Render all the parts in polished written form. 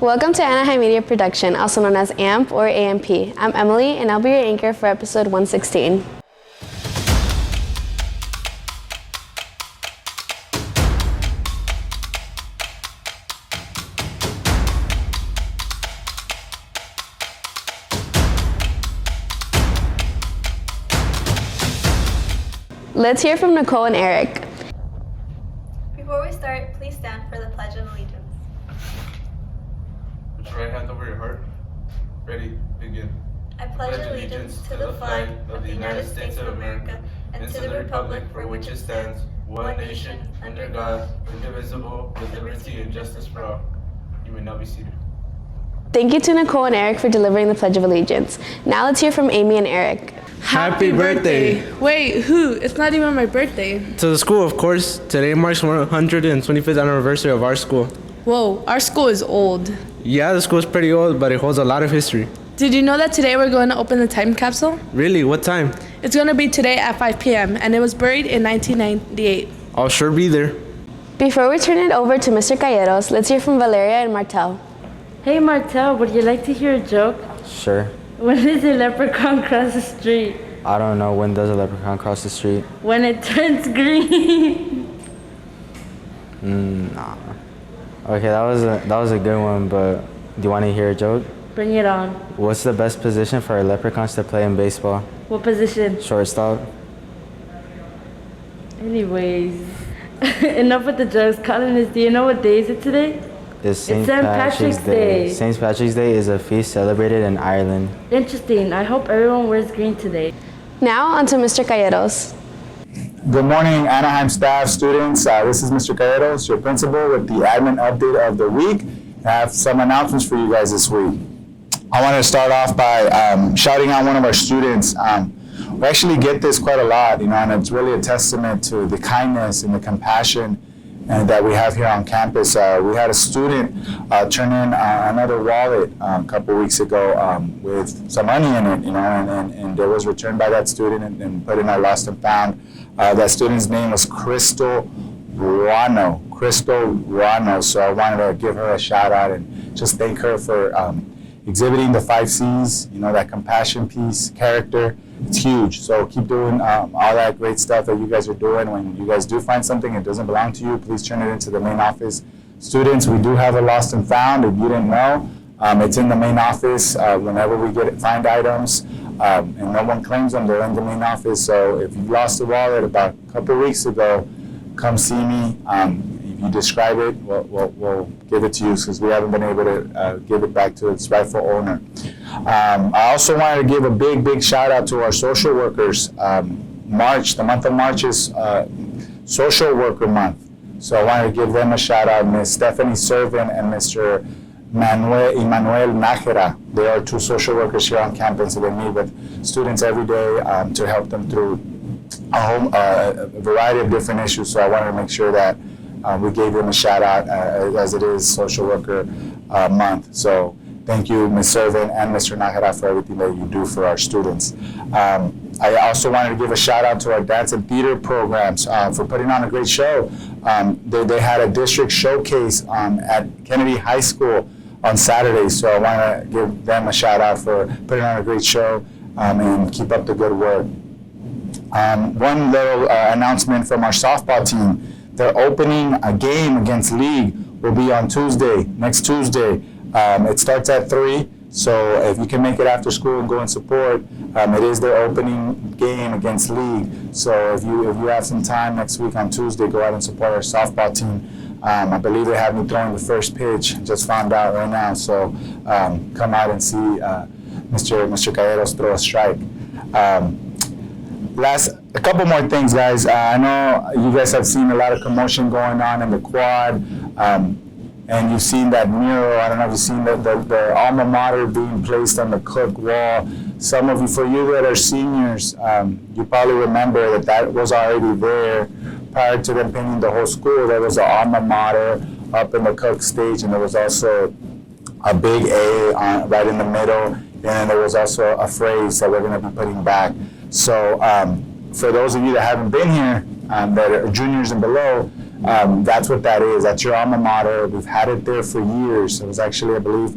Welcome to Anaheim Media Production, also known as AMP or AMP. I'm Emily, and I'll be your anchor for episode 116. Let's hear from Nicole and Eric. Before we start, please stand for the Pledge of Allegiance. Put your right hand over your heart. Ready, begin. I pledge allegiance to the flag of the United States of America and to the republic for which it stands, one nation, under God, indivisible, with liberty and justice for all. You may now be seated. Thank you to Nicole and Eric for delivering the Pledge of Allegiance. Now let's hear from Amy and Eric. Happy birthday! Wait, who? It's not even my birthday. To the school, of course. Today marks 125th anniversary of our school. Whoa, our school is old. Yeah, the school's pretty old, but it holds a lot of history. Did you know that today we're going to open the time capsule? Really? What time? It's going to be today at 5 p.m. and it was buried in 1998. I'll sure be there. Before we turn it over to Mr. Calleros, let's hear from Valeria and Martel. Hey Martel, would you like to hear a joke? Sure. When does a leprechaun cross the street? I don't know. When does a leprechaun cross the street? When it turns green. Nah. Okay, that was a good one, but do you want to hear a joke? Bring it on. What's the best position for leprechauns to play in baseball? What position? Shortstop. Anyways, enough with the jokes. Colin, do you know what day is it today? It's St. Patrick's Day. St. Patrick's Day is a feast celebrated in Ireland. Interesting. I hope everyone wears green today. Now on to Mr. Calleros. Good morning, Anaheim staff, students. This is Mr. Calleros, your principal, with the admin update of the week. I have some announcements for you guys this week. I wanted to start off by shouting out one of our students. We actually get this quite a lot, and it's really a testament to the kindness and the compassion and that we have here on campus. We had a student turn in another wallet a couple weeks ago with some money in it, and it was returned by that student and put in our lost and found. That student's name was Crystal Ruano. So I wanted to give her a shout out and just thank her for exhibiting the 5 C's, that compassion piece, character. It's huge. So keep doing all that great stuff that you guys are doing. When you guys do find something that doesn't belong to you, please turn it into the main office. Students, we do have a lost and found. If you didn't know, it's in the main office. Whenever we find items and no one claims them, they're in the main office. So if you lost a wallet about a couple weeks ago, come see me. If you describe it, we'll give it to you because we haven't been able to give it back to its rightful owner. I also wanted to give a big shout out to our social workers. The month of March is Social Worker Month. So I wanted to give them a shout out, Ms. Stephanie Servin and Mr. Emmanuel Nájera. They are 2 social workers here on campus, and they meet with students every day to help them through a variety of different issues. So I wanted to make sure that we gave them a shout out as it is Social Worker Month. So thank you, Ms. Servin and Mr. Nájera, for everything that you do for our students. I also wanted to give a shout out to our dance and theater programs for putting on a great show. They had a district showcase at Kennedy High School on Saturday, so I want to give them a shout out for putting on a great show and keep up the good work. One little announcement from our softball team. Their opening game against League will be on next Tuesday. It starts at 3, so if you can make it after school and go and support, it is their opening game against League. So if you have some time next week on Tuesday, go out and support our softball team. I believe they have me throwing the first pitch. Just found out right now, so come out and see Mr. Calleros throw a strike. A couple more things, guys. I know you guys have seen a lot of commotion going on in the quad, and you've seen that mural. I don't know if you've seen the alma mater being placed on the Cook wall. Some of you, for you that are seniors, you probably remember that was already there. Prior to them painting the whole school, there was an alma mater up in the Cook stage, and there was also a big A right in the middle, and then there was also a phrase that we're going to be putting back. So for those of you that haven't been here, that are juniors and below, That's what that is. That's your alma mater. We've had it there for years. It was actually, I believe,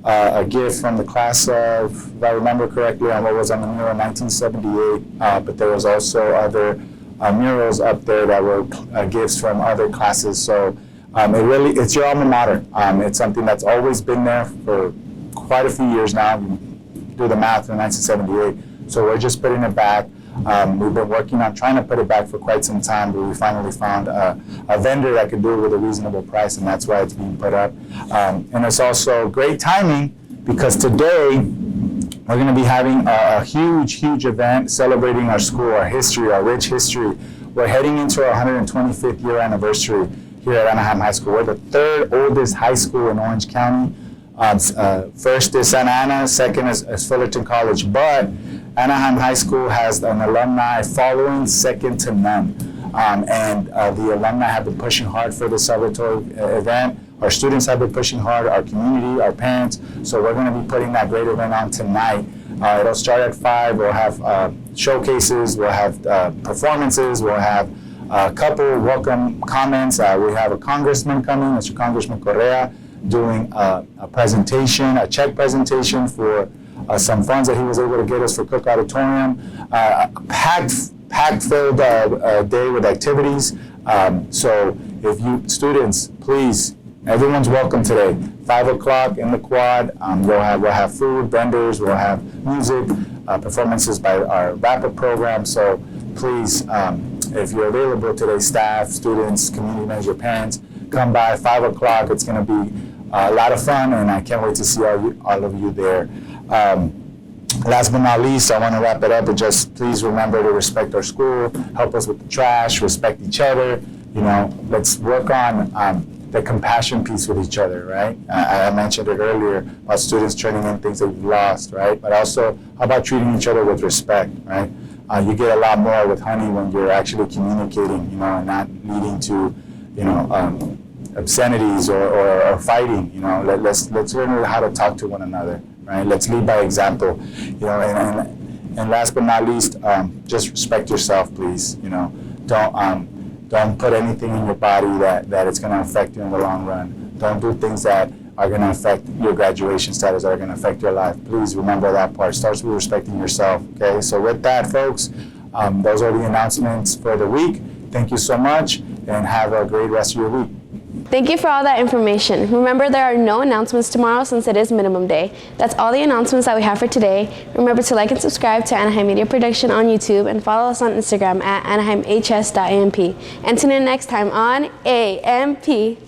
a gift from the class of, if I remember correctly, on what was on the mural in 1978. But there was also other murals up there that were gifts from other classes. So it's your alma mater. It's something that's always been there for quite a few years now. Do the math, in 1978. So we're just putting it back. We've been working on trying to put it back for quite some time, but we finally found a vendor that could do it with a reasonable price, and that's why it's being put up. And it's also great timing because today we're going to be having a huge event celebrating our school, our history, our rich history. We're heading into our 125th year anniversary here at Anaheim High School. We're the third oldest high school in Orange County. First is Santa Ana, second is Fullerton College, but Anaheim High School has an alumni following second to none. And the alumni have been pushing hard for this celebratory event. Our students have been pushing hard, our community, our parents. So we're going to be putting that great event on tonight. It'll start at 5. We'll have showcases, we'll have performances, we'll have a couple welcome comments. We have a congressman coming, Mr. Congressman Correa, doing a presentation, a check presentation for some funds that he was able to get us for Cook Auditorium. Packed-filled day with activities. So if you students, please, everyone's welcome today. 5 o'clock in the quad. We'll have food, vendors. We'll have music, performances by our rapper program. So please, if you're available today, staff, students, community members, parents, come by 5 o'clock. It's going to be a lot of fun, and I can't wait to see all of you there. Last but not least, I want to wrap it up, but just please remember to respect our school, help us with the trash, respect each other. You know, let's work on the compassion piece with each other, right? I mentioned it earlier about students turning in things that we've lost, right? But also, how about treating each other with respect, right? You get a lot more with honey when you're actually communicating, you know, and not leading to, you know, obscenities or fighting. You know, let's learn how to talk to one another, right? Let's lead by example, you know. And last but not least, just respect yourself, please. You know, don't put anything in your body that it's going to affect you in the long run. Don't do things that are going to affect your graduation status, that are going to affect your life. Please remember that part. Starts with respecting yourself. Okay. So with that, folks, those are the announcements for the week. Thank you so much, and have a great rest of your week. Thank you for all that information. Remember, there are no announcements tomorrow since it is minimum day. That's all the announcements that we have for today. Remember to like and subscribe to Anaheim Media Production on YouTube and follow us on Instagram at AnaheimHS.amp. And tune in next time on AMP.